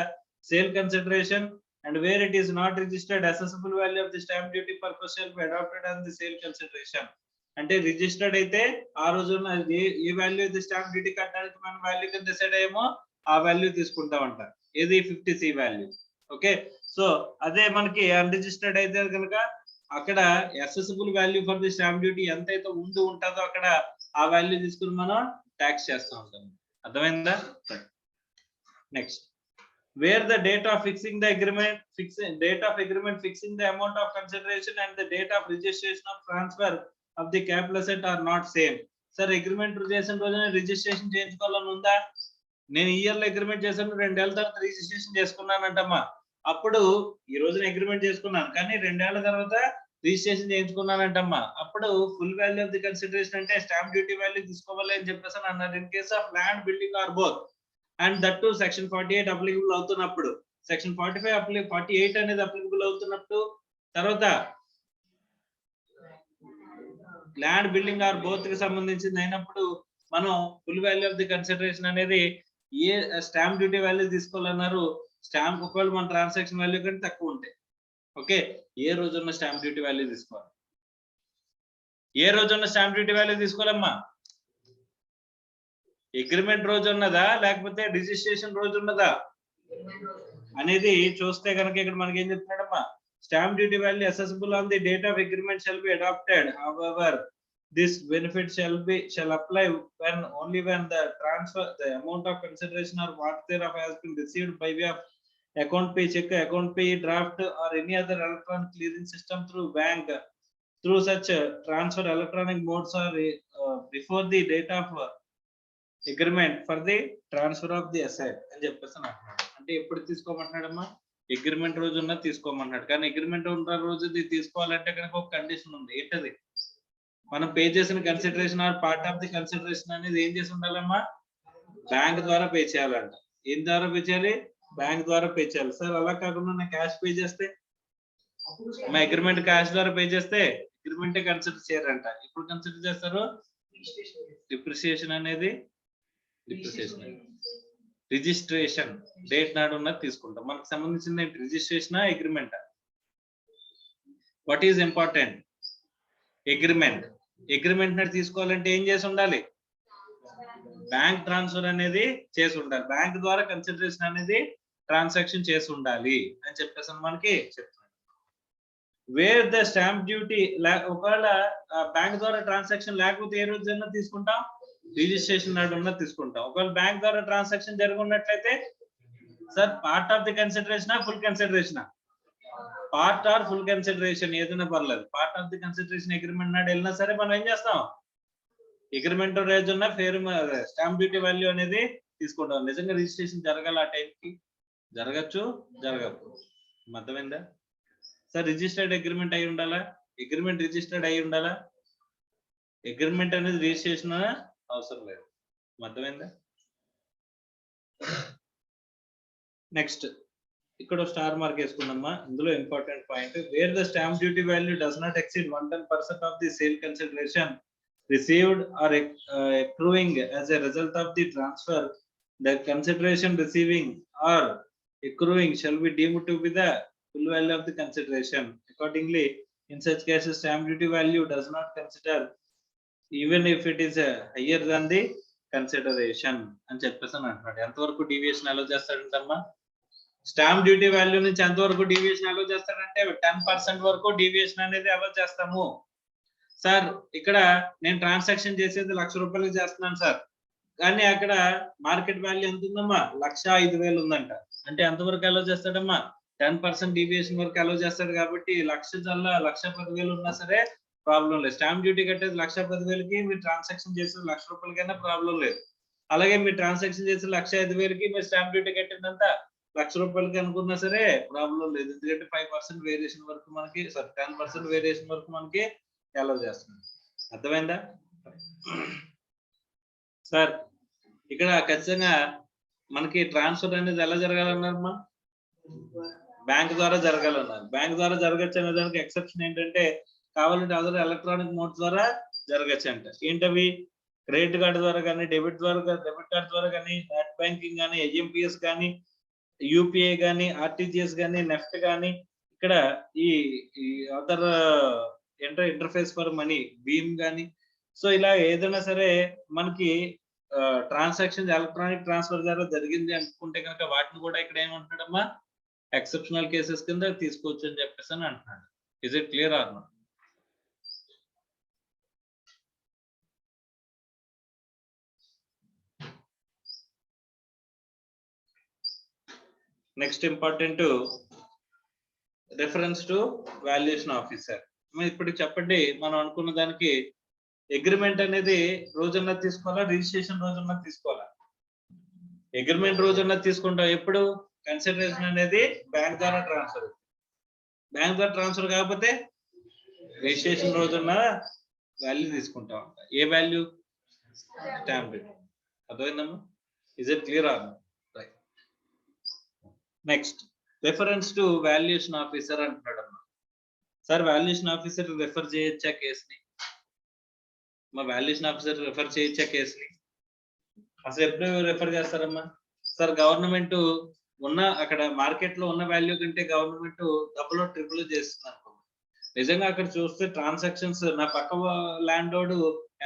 sale consideration, and where it is not registered, assessable value of the stamp duty purpose shall be adopted as the sale consideration. అంటే registered అయితే ఆ రోజున ఏ value అయితే stamp duty కట్టడానికి మన value కింద decide అయ్యేమో ఆ value తీసుకుంటామంట. ఇది 50C వాల్యూ. ఓకే, సో అదే మనకి అన్రిజిస్టర్డ్ అయితే కనుక అక్కడ assessable value for the stamp duty ఎంతైతే ఉంటుందో అక్కడ ఆ వాల్యూ తీసుకుని మనం ట్యాక్స్ చేస్తూ ఉంటాం. అర్థమైందా? Next, where the date of fixing the agreement, fixing the amount of consideration and the date of registration of transfer of the capital asset are not same. Sir, agreement చేసిన రోజున registration చేయించుకోవాలని ఉందా? నేను year లో agreement చేశాను, 2 ఏళ్ల తర్వాత registration చేసుకున్నానంటమ్మా. అప్పుడు ఈ రోజున అగ్రిమెంట్ చేసుకున్నాను కానీ 2 ఏళ్ల తర్వాత రిజిస్ట్రేషన్ చేయించుకున్నానంటమ్మా. అప్పుడు full value of the consideration అంటే స్టాంప్ డ్యూటీ వాల్యూ తీసుకోవాలి అని చెప్పేసి అన్నారు. In case of land, building or both and that to section 48 applicable అవుతున్నప్పుడు, సెక్షన్ 48 అనేది అప్లికబుల్ అవుతున్నప్పుడు, తర్వాత ల్యాండ్, బిల్డింగ్ ఆర్ బోత్ కి సంబంధించింది అయినప్పుడు మనం full value of the consideration అనేది ఏ స్టాంప్ డ్యూటీ వాల్యూ తీసుకోవాలన్నారు. స్టాంప్ ఒకవేళ మన ట్రాన్సాక్షన్ వాల్యూ కంటే తక్కువ ఉంటాయి. ఓకే, ఏ రోజున్న స్టాంప్ డ్యూటీ వాల్యూ తీసుకోవాలి? ఏ రోజున్న స్టాంప్ డ్యూటీ వాల్యూ తీసుకోవాలమ్మా? అగ్రిమెంట్ రోజు ఉన్నదా లేకపోతే రిజిస్ట్రేషన్ రోజు ఉన్నదా అనేది చూస్తే కనుక ఇక్కడ మనకి ఏం చెప్తున్నాడమ్మా, stamp duty value assessable on the date of agreement shall be adopted. However this benefit shall apply when only when the amount of consideration or what thereof has been received by way of account pay check, account pay draft or any other electronic clearing system through bank, through such transfer electronic modes or before the date of agreement for the transfer of the asset అని చెప్పేసి అంటున్నాడు. అంటే ఎప్పుడు తీసుకోమంటున్నాడమ్మా? Agreement రోజు ఉన్న తీసుకోమన్నాడు. కానీ agreement ఉన్న రోజు తీసుకోవాలంటే కనుక ఒక కండిషన్ ఉంది. ఏంటది? మనం పే చేసిన consideration or part of the consideration అనేది ఏం చేసి ఉండాలమ్మా? బ్యాంక్ ద్వారా పే చేయాలంట. ఏం ద్వారా పే చేయాలి? బ్యాంక్ ద్వారా పే చేయాలి. సార్ అలా కాకుండా నేను క్యాష్ పే చేస్తే, మా అగ్రిమెంట్ క్యాష్ ద్వారా పే చేస్తే అగ్రిమెంటే కన్సిడర్ చేయరంట. ఇప్పుడు కన్సిడర్ చేస్తారు డిప్రిసియేషన్ అనేది, రిజిస్ట్రేషన్ డేట్ నాడు ఉన్నది తీసుకుంటాం. మనకు సంబంధించింది ఏంటి? Registration agreement? What is important? Agreement. Agreement నాడు తీసుకోవాలంటే ఏం చేసి ఉండాలి? బ్యాంక్ ట్రాన్స్ఫర్ అనేది చేసి ఉండాలి. బ్యాంక్ ద్వారా కన్సిడరేషన్ అనేది ట్రాన్సాక్షన్ చేసి ఉండాలి అని చెప్పేసి మనకి చెప్తున్నాడు. వేర్ ద స్టాంప్ డ్యూటీ, ఒకవేళ బ్యాంక్ ద్వారా ట్రాన్సాక్షన్ లేకపోతే ఏ రోజైనా తీసుకుంటాం? రిజిస్ట్రేషన్ నాడు ఉన్న తీసుకుంటాం. ఒకవేళ బ్యాంక్ ద్వారా ట్రాన్సాక్షన్ జరుగున్నట్లయితే sir part of the consideration, full consideration? Part or full consideration ఏదైనా పర్లేదు. Part of the consideration agreement నాడు వెళ్ళినా సరే మనం ఏం చేస్తాం? అగ్రిమెంట్ రోజు ఉన్న ఫేర్ స్టాంప్ డ్యూటీ వాల్యూ అనేది తీసుకుంటాం. నిజంగా రిజిస్ట్రేషన్ జరగాలి ఆ టైంకి, జరగచ్చు, జరగకపోవచ్చు. అర్థమైందా సార్? రిజిస్టర్డ్ అగ్రిమెంట్ అయి ఉండాలా? అగ్రిమెంట్ రిజిస్టర్డ్ అయి ఉండాలా? అగ్రిమెంట్ అనేది రిజిస్ట్రేషన్ అవసరం లేదు. అర్థమైందా? నెక్స్ట్ ఇక్కడ స్టార్ మార్క్ వేసుకున్నామా. ఇందులో important point, where the stamp duty value does not exceed 110% of the sale consideration received or accruing as a result of the transfer, the consideration receiving or accruing shall be deemed to be the full value of the consideration. Accordingly, in such cases stamp duty value does not consider even if it is higher than the consideration అని చెప్పేసి అంటున్నాడు. ఎంతవరకు deviation అలో చేస్తాడంటమ్మా? Stamp duty value నుంచి ఎంతవరకు deviation అలో చేస్తాడంటే 10% వరకు deviation అనేది అలో చేస్తాము. సార్ ఇక్కడ నేను ట్రాన్సాక్షన్ చేసేది 1,00,000 రూపాయలకి చేస్తున్నాను సార్, కానీ అక్కడ మార్కెట్ వాల్యూ ఎంత ఉందమ్మా? 1,05,000 ఉందంట. అంటే ఎంతవరకు అలో చేస్తాడమ్మా? 10% డీవియేషన్ వరకు అలో చేస్తాడు. కాబట్టి 1,10,000 ఉన్నా సరే ప్రాబ్లం లేదు. స్టాంప్ డ్యూటీ కట్టేది 1,10,000కి, మీరు ట్రాన్సాక్షన్ చేసేది 1,00,000 రూపాయలకైనా ప్రాబ్లం లేదు. అలాగే మీరు ట్రాన్సాక్షన్ చేసి 1,05,000కి మీరు స్టాంప్ డ్యూటీ కట్టిందంతా 1,00,000 రూపాయలకి అనుకున్నా సరే ప్రాబ్లం లేదు. ఎందుకంటే 5% వేరియేషన్ వరకు మనకి, సారీ 10% వేరియేషన్ వరకు మనకి అలో చేస్తుంది. అర్థమైందా సార్? ఇక్కడ ఖచ్చితంగా మనకి ట్రాన్స్ఫర్ అనేది ఎలా జరగాలన్నారమ్మా? బ్యాంక్ ద్వారా జరగాలన్నారు. బ్యాంక్ ద్వారా జరగచ్చు అనే దానికి ఎక్సెప్షన్ ఏంటంటే, కావాలంటే అదర్ ఎలక్ట్రానిక్ మోడ్స్ ద్వారా జరగచ్చు అంట. ఏంటవి? క్రెడిట్ కార్డు ద్వారా కానీ, డెబిట్ కార్డు ద్వారా కానీ, నెట్ బ్యాంకింగ్ కానీ, ఐఎంపిఎస్ కానీ, యూపీఐ కానీ, ఆర్టీజీఎస్ కానీ, నెఫ్ట్ కానీ, ఇక్కడ ఈ అదర్ ఇంటర్ఫేస్ ఫర్ మనీ, భీమ్ కానీ. సో ఇలా ఏదైనా సరే మనకి ట్రాన్సాక్షన్ ఎలక్ట్రానిక్ ట్రాన్స్ఫర్ ద్వారా జరిగింది అనుకుంటే కనుక వాటిని కూడా ఇక్కడ ఏమంటాడమ్మా? ఎక్సెప్షనల్ కేసెస్ కింద తీసుకోవచ్చు అని చెప్పేసి అని అంటున్నాడు. Is it clear or not? Next important reference to valuation officer. ఇప్పుడు చెప్పండి, మనం అనుకున్న దానికి అగ్రిమెంట్ అనేది రోజున్న తీసుకోవాలా, రిజిస్ట్రేషన్ రోజున్న తీసుకోవాలా? అగ్రిమెంట్ రోజున తీసుకుంటాం. ఎప్పుడు కన్సిడరేషన్ అనేది బ్యాంక్ ద్వారా ట్రాన్స్ఫర్. బ్యాంక్ ద్వారా ట్రాన్స్ఫర్ కాకపోతే రిజిస్ట్రేషన్ రోజున వాల్యూ తీసుకుంటాం. ఏ వాల్యూ? Stamp duty. అర్థమైందమ్మా? Is it clear or? Right. Next reference to valuation officer అంటున్నాడమ్మా. సార్ వాల్యుయేషన్ ఆఫీసర్ రిఫర్ చేయొచ్చా కేసుని? మా వాల్యుయేషన్ ఆఫీసర్ రిఫర్ చేయొచ్చా కేసుని? అసలు ఎప్పుడు రిఫర్ చేస్తారమ్మా? సార్ గవర్నమెంట్ ఉన్న అక్కడ మార్కెట్ లో ఉన్న వాల్యూ కంటే గవర్నమెంట్ డబుల్ ట్రిపుల్ చేస్తుంది అనుకో. నిజంగా అక్కడ చూస్తే ట్రాన్సాక్షన్స్ నా పక్క ల్యాండ్ లోడ్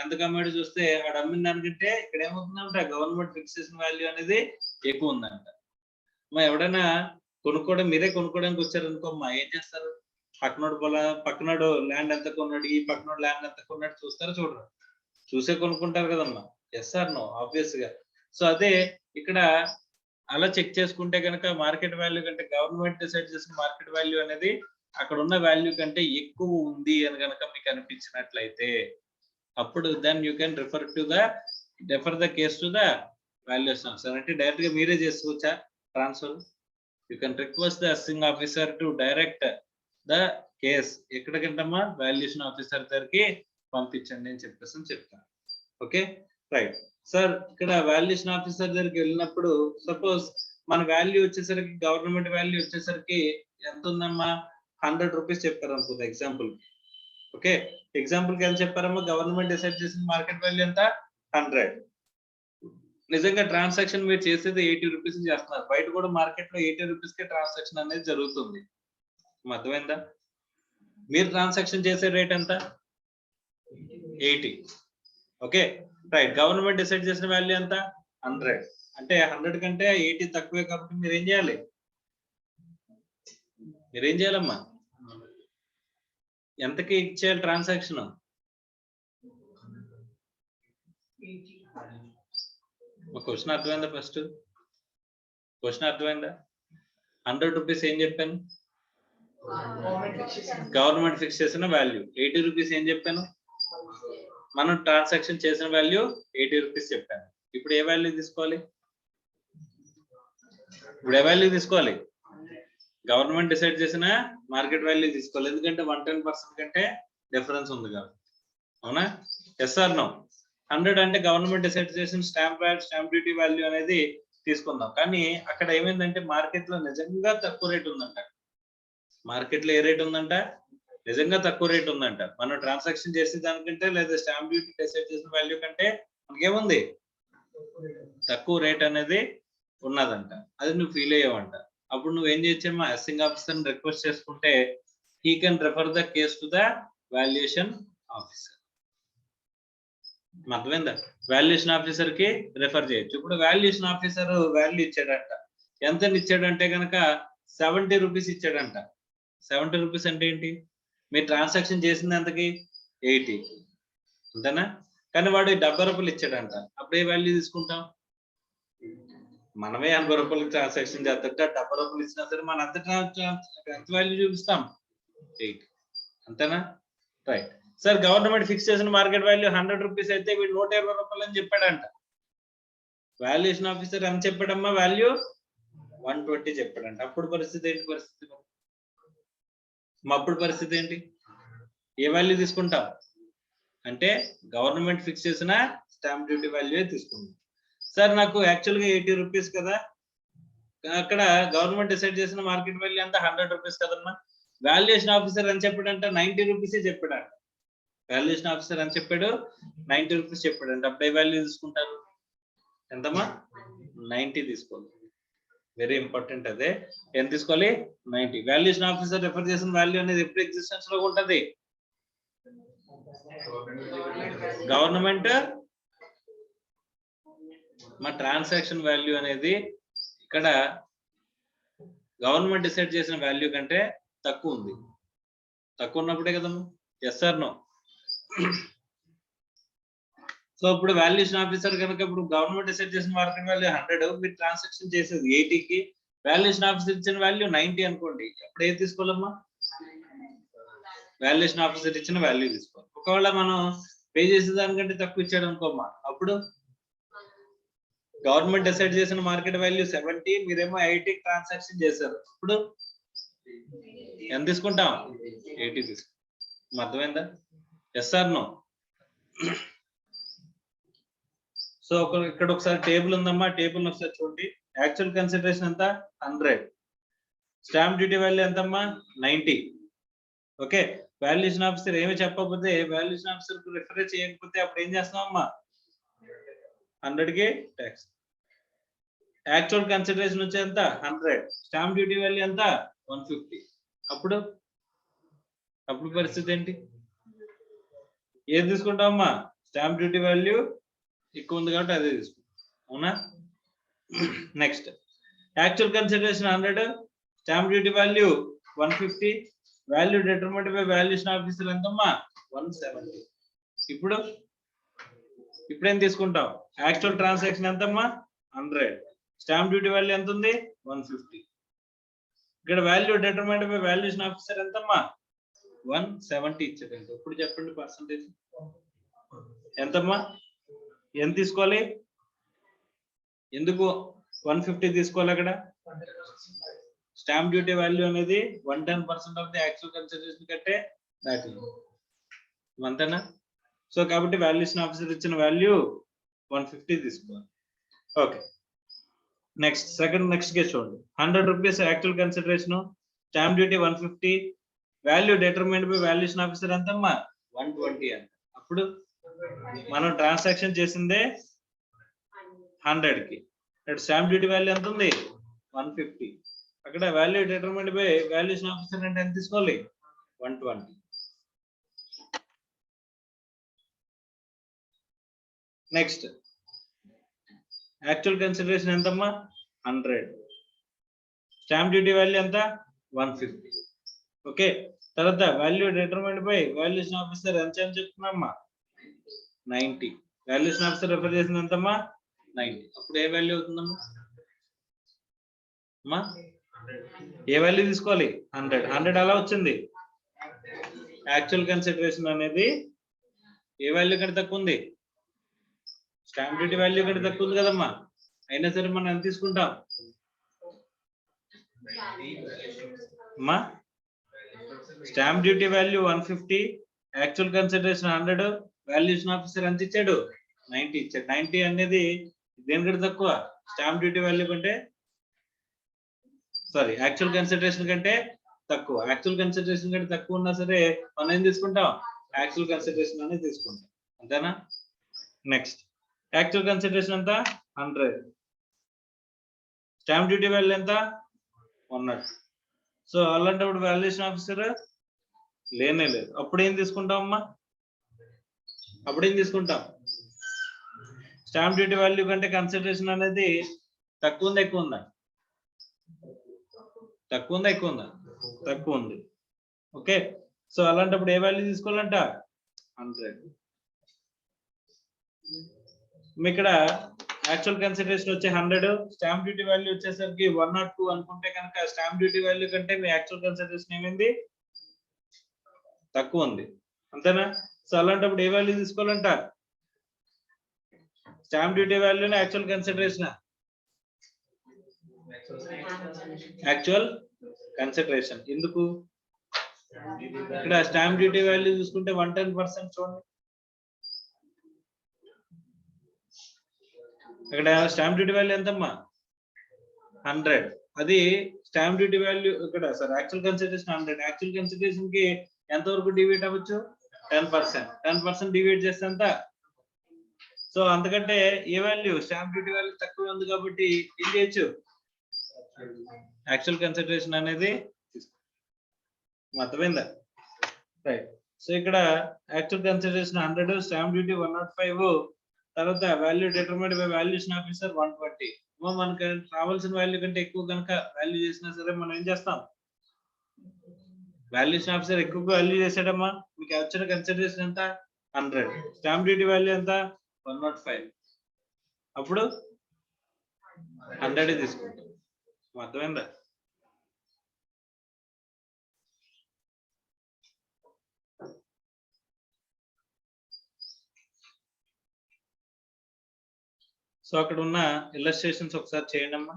ఎంత కమ్మాడు చూస్తే ఆడ అమ్మిన దానికంటే ఇక్కడ ఏమవుతుందంట గవర్నమెంట్ ఫిక్సేషన్ వాల్యూ అనేది ఎక్కువ ఉందంట. మా ఎవడైనా కొనుక్కోవడం మీరే కొనుక్కోవడానికి వచ్చారనుకోమ్మా, ఏం చేస్తారు? పక్కనోడు ల్యాండ్ ఎంత కొన్నాడు, ఈ పక్కనోడు ల్యాండ్ ఎంత కొన్నాడు చూస్తారా? చూడరు. చూసే కొనుక్కుంటారు కదమ్మా. Yes or no? ఆబ్వియస్ గా. సో అదే ఇక్కడ అలా చెక్ చేసుకుంటే కనుక మార్కెట్ వాల్యూ కంటే గవర్నమెంట్ డిసైడ్ చేసిన మార్కెట్ వాల్యూ అనేది అక్కడ ఉన్న వాల్యూ కంటే ఎక్కువ ఉంది అని కనుక మీకు అనిపించినట్లయితే అప్పుడు then you can refer the case to the valuation officer. అంటే డైరెక్ట్ గా మీరే చేసుకోవచ్చా transfer? You can request the assessing officer to direct the case ఎక్కడికంటమ్మా వాల్యుయేషన్ ఆఫీసర్ దగ్గరికి పంపించండి అని చెప్తాను. Okay right. సార్ ఇక్కడ వాల్యుయేషన్ ఆఫీసర్ దగ్గరికి వెళ్ళినప్పుడు సపోజ్ మన వాల్యూ వచ్చేసరికి గవర్నమెంట్ వాల్యూ వచ్చేసరికి ఎంత ఉందమ్మా? 100 రూపీస్ చెప్పారు అనుకుంది ఎగ్జాంపుల్. ఓకే ఎగ్జాంపుల్ కి ఎంత చెప్పారమ్మా? గవర్నమెంట్ డిసైడ్ చేసిన మార్కెట్ వాల్యూ ఎంత? 100. నిజంగా ట్రాన్సాక్షన్ మీరు చేసేది 80 రూపీస్ చేస్తున్నారు. బయట కూడా మార్కెట్ లో 80 రూపీస్ కే ట్రాన్సాక్షన్ అనేది జరుగుతుంది. అర్థమైందా? మీరు ట్రాన్సాక్షన్ చేసే రేట్ ఎంత? 80. Okay right. గవర్నమెంట్ డిసైడ్ చేసిన వాల్యూ ఎంత? 100. అంటే 100 కంటే 80 తక్కువే కాబట్టి మీరు ఏం చేయాలి? మీరేం చేయాలమ్మా? ఎంతకి ఇచ్చేయాలి ట్రాన్సాక్షన్? క్వశ్చన్ అర్థమైందా? ఫస్ట్ క్వశ్చన్ అర్థమైందా? 100 రూపీస్ ఏం చెప్పాను? గవర్నమెంట్ ఫిక్స్ చేసిన వాల్యూ. 80 రూపీస్ ఏం చెప్పాను? మనం ట్రాన్సాక్షన్ చేసిన వాల్యూ 80 రూపీస్ చెప్పాను. ఇప్పుడు ఏ వాల్యూ తీసుకోవాలి? గవర్నమెంట్ డిసైడ్ చేసిన మార్కెట్ వాల్యూ తీసుకోవాలి. ఎందుకంటే 110% కంటే డిఫరెన్స్ ఉంది కాబట్టి. అవునా? Yes or no? 100 అంటే గవర్నమెంట్ డిసైడ్ చేసిన స్టాంప్ డ్యూటీ వాల్యూ అనేది తీసుకుందాం. కానీ అక్కడ ఏమైందంటే మార్కెట్ లో నిజంగా తక్కువ రేట్ ఉందంట. మార్కెట్ లో ఏ రేట్ ఉందంట? నిజంగా తక్కువ రేట్ ఉందంట. మనం ట్రాన్సాక్షన్ చేసే దానికంటే లేదా స్టాంప్ డ్యూటీ డిసైడ్ చేసిన వాల్యూ కంటే మనకేముంది? తక్కువ రేట్ అనేది ఉన్నదంట. అది నువ్వు ఫీల్ అయ్యావంట. అప్పుడు నువ్వేం చేయొచ్చమ్మా? అసెసింగ్ ఆఫీసర్ రిక్వెస్ట్ చేసుకుంటే he can refer the case to the valuation officer. అర్థమైందా? వాల్యుయేషన్ ఆఫీసర్ కి రిఫర్ చేయొచ్చు. ఇప్పుడు వాల్యుయేషన్ ఆఫీసర్ వాల్యూ ఇచ్చాడంట. ఎంత ఇచ్చాడంటే కనుక 70 రూపీస్ ఇచ్చాడంట. 70 రూపీస్ అంటే ఏంటి? మీరు ట్రాన్సాక్షన్ చేసింది ఎంతకి? 80. అంతేనా? కానీ వాడు 70 రూపాయలు ఇచ్చాడంట. అప్పుడు ఏ వాల్యూ తీసుకుంటాం? మనమే 80 రూపాయలకి ట్రాన్సాక్షన్ చేస్తుంటే 70 రూపాయలు ఇచ్చినా సరే మన ఎంత వాల్యూ చూపిస్తాం? 80. అంతేనా? రైట్. సార్ గవర్నమెంట్ ఫిక్స్ చేసిన మార్కెట్ వాల్యూ 100 రూపీస్ అయితే వీడు 120 రూపాయలు అని చెప్పాడంట. వాల్యుయేషన్ ఆఫీసర్ ఎంత చెప్పాడమ్మా? వాల్యూ 120 చెప్పాడంట. అప్పుడు పరిస్థితి ఏంటి? అప్పుడు పరిస్థితి ఏంటి? ఏ వాల్యూ తీసుకుంటాం? అంటే గవర్నమెంట్ ఫిక్స్ చేసిన స్టాంప్ డ్యూటీ వాల్యూ తీసుకుంటాం. సార్ నాకు యాక్చువల్ గా 80 రూపీస్ కదా, అక్కడ గవర్నమెంట్ డిసైడ్ చేసిన మార్కెట్ వాల్యూ ఎంత? 100 రూపీస్ కదమ్మా. వాల్యుయేషన్ ఆఫీసర్ అని చెప్పాడంట 90 రూపీస్ చెప్పాడంట. వాల్యుయేషన్ ఆఫీసర్ అని చెప్పాడు 90 రూపీస్ చెప్పాడంట. అప్పుడు ఏ వాల్యూ తీసుకుంటారు? ఎంతమ్మా? 90 తీసుకోవాలి. Very important. అదే ఎంత తీసుకోవాలి? 90. వాల్యుయేషన్ ఆఫీసర్ రిఫర్ చేసిన వాల్యూ అనేది ఎప్పుడు ఎగ్జిస్టెన్స్ లో ఉంటది? గవర్నమెంట్ మా ట్రాన్సాక్షన్ వాల్యూ అనేది ఇక్కడ గవర్నమెంట్ డిసైడ్ చేసిన వాల్యూ కంటే తక్కువ ఉంది. తక్కువ ఉన్నప్పుడే కదమ్మా. Yes or no? సో ఇప్పుడు వాల్యుయేషన్ ఆఫీసర్ కనుక ఇప్పుడు గవర్నమెంట్ డిసైడ్ చేసిన మార్కెట్ వాల్యూ 100, మీరు ట్రాన్సాక్షన్ చేసేది 80కి, వాల్యుయేషన్ ఆఫీసర్ ఇచ్చిన వాల్యూ 90 అనుకోండి. అప్పుడు ఏది తీసుకోవాలమ్మా? వాల్యుయేషన్ ఆఫీసర్ ఇచ్చిన వాల్యూ తీసుకోవాలి. ఒకవేళ మనం పే చేసే దానికంటే తక్కువ ఇచ్చాడు అనుకోమ్మా, అప్పుడు గవర్నమెంట్ డిసైడ్ చేసిన మార్కెట్ వాల్యూ 70, మీరేమో 80 ట్రాన్సాక్షన్ చేశారు. ఇప్పుడు ఎంత తీసుకుంటాం? 80 తీసుకుంటాం. అర్థమైందా? Yes or no? సో ఇక్కడ ఒకసారి టేబుల్ ఉందమ్మా, టేబుల్ ఒకసారి చూడండి. యాక్చువల్ కన్సిడరేషన్ ఎంత? 100. స్టాంప్ డ్యూటీ వాల్యూ ఎంతమ్మా? 90. ఓకే, వాల్యుయేషన్ ఆఫీసర్ ఏమి చెప్పకపోతే, వాల్యుయేషన్ ఆఫీసర్ రిఫర్ చేయకపోతే అప్పుడు ఏం చేస్తామమ్మా? 100కి ట్యాక్స్. యాక్చువల్ కన్సిడరేషన్ వచ్చే ఎంత? 100. స్టాంప్ డ్యూటీ వాల్యూ ఎంత? 150. అప్పుడు పరిస్థితి ఏంటి? ఏది తీసుకుంటామమ్మా? స్టాంప్ డ్యూటీ వాల్యూ ఎక్కువ ఉంది కాబట్టి అదే తీసుకుంటాం. అవునా? Next, actual consideration 100, stamp duty value 150, value determined by valuation officer ఎంతమ్మా? 170. ఇప్పుడు ఏం తీసుకుంటాం? యాక్చువల్ ట్రాన్సాక్షన్ ఎంతమ్మా? 100. స్టాంప్ డ్యూటీ వాల్యూ ఎంత ఉంది? 150. ఇక్కడ value determined by valuation officer ఎంతమ్మా? 170 ఇచ్చారండి. ఇప్పుడు చెప్పండి పర్సంటేజ్ ఎంతమ్మా? ఎంత తీసుకోవాలి? ఎందుకు 150 తీసుకోవాలి? అక్కడ స్టాంప్ డ్యూటీ వాల్యూ అనేది 110% ఆఫ్ ది యాక్చువల్ కన్సిడరేషన్ కంటే దాటి అంతేనా? సో కాబట్టి వాల్యుయేషన్ ఆఫీసర్ ఇచ్చిన వాల్యూ 150 తీసుకోవాలి. ఓకే, నెక్స్ట్ కేసు చూడండి. 100 rupees actual consideration, stamp duty 150, value determined by valuation officer ఎంతమ్మా? 120 అంట. అప్పుడు మనం ట్రాన్సాక్షన్ చేసిందే 100కి, స్టాంప్ డ్యూటీ వాల్యూ ఎంత ఉంది? 150. అక్కడ value determined by valuation officer అంటే ఎంత తీసుకోవాలి? 120. నెక్స్ట్, యాక్చువల్ కన్సిడరేషన్ ఎంతమ్మా? 100, స్టాంప్ డ్యూటీ వాల్యూ ఎంత? 150. ఓకే, తర్వాత value determined by valuation officer ఎంత అని చెప్తున్నామ్మా? 90. వాల్యుయేషన్ ఆఫీసర్ రిఫర్ చేసింది ఎంతమ్మా? 90. అప్పుడు ఏ వాల్యూ అవుతుందమ్మా? ఏ వాల్యూ తీసుకోవాలి? 100. 100 అలా వచ్చింది. యాక్చువల్ కన్సిడరేషన్ అనేది ఏ వాల్యూ కంటే తక్కువ ఉంది? స్టాంప్ డ్యూటీ వాల్యూ కంటే తక్కువ ఉంది కదమ్మా. అయినా సరే మనం ఎంత తీసుకుంటాం అమ్మా? Stamp duty value 150, actual consideration 100, valuation officer ఎంత ఇచ్చాడు? 90 ఇచ్చాడు. 90 అనేది దేనికంటే తక్కువ? స్టాంప్ డ్యూటీ వాల్యూ కంటే, సారీ, యాక్చువల్ కన్సిడరేషన్ కంటే తక్కువ. యాక్చువల్ కన్సిడరేషన్ కంటే తక్కువ ఉన్నా సరే మనం ఏం తీసుకుంటాం? యాక్చువల్ కన్సిడరేషన్ అనేది తీసుకుంటాం. అంతేనా? నెక్స్ట్, యాక్చువల్ కన్సిడరేషన్ ఎంత? 100, స్టాంప్ డ్యూటీ వాల్యూ ఎంత? 100. సో అలాంటప్పుడు వాల్యుయేషన్ ఆఫీసర్ లేనే లేదు. అప్పుడు ఏం తీసుకుంటాం అమ్మా? స్టాంప్ డ్యూటీ వాల్యూ కంటే కన్సిడరేషన్ అనేది తక్కువ ఉందా ఎక్కువ ఉందా? తక్కువ ఉంది. ఓకే, సో అలాంటప్పుడు ఏ వాల్యూ తీసుకోవాలంట? 100. ఇక్కడ యాక్చువల్ కన్సిడరేషన్ వచ్చే 100, స్టాంప్ డ్యూటీ వాల్యూ వచ్చేసరికి 102 అనుకుంటే కనుక స్టాంప్ డ్యూటీ వాల్యూ కంటే మీ యాక్చువల్ కన్సిడరేషన్ ఏమైంది? తక్కువ ఉంది. అంతేనా? సో అలాంటప్పుడు ఏ వాల్యూ తీసుకోవాలంట? Stamp duty value actual consideration? Actual consideration. ఎందుకు? ఇక్కడ స్టాంప్ డ్యూటీ వాల్యూ చూసుకుంటే 110% చూడండి. ఇక్కడ స్టాంప్ డ్యూటీ వాల్యూ ఎంతమ్మా? 100. అది స్టాంప్ డ్యూటీ వాల్యూ ఇక్కడ sir actual consideration 100. Actual consideration కి ఎంత వరకు డివైడ్ అవ్వచ్చు? 10%. 10% డివైడ్ చేస్తే ఎంత? సో అంతకంటే ఏ వాల్యూ? స్టాంప్ డ్యూటీ వాల్యూ తక్కువ ఉంది కాబట్టి ఏం చేయొచ్చు? యాక్చువల్ కన్సిడరేషన్ అనేది అర్థమైందా? రైట్. సో ఇక్కడ యాక్చువల్ కన్సిడరేషన్ 100, స్టాంప్ డ్యూటీ 105, తర్వాత value determined by valuation officer 120. మనకి కావాల్సిన వాల్యూ కంటే ఎక్కువ కనుక వాల్యూ చేసినా సరే మనం ఏం చేస్తాం? వాల్యుయేషన్ ఆఫీసర్ ఎక్కువ వాల్యూ చేసాడమ్మా, మీకు వచ్చిన కన్సిడరేషన్ ఎంత? 100. స్టాంప్ డ్యూటీ వాల్యూ ఎంత? 105. అప్పుడు 100 తీసుకుంటాం. అర్థమైందా? సో అక్కడ ఉన్న ఇల్లస్ట్రేషన్స్ ఒకసారి చేయండి అమ్మా.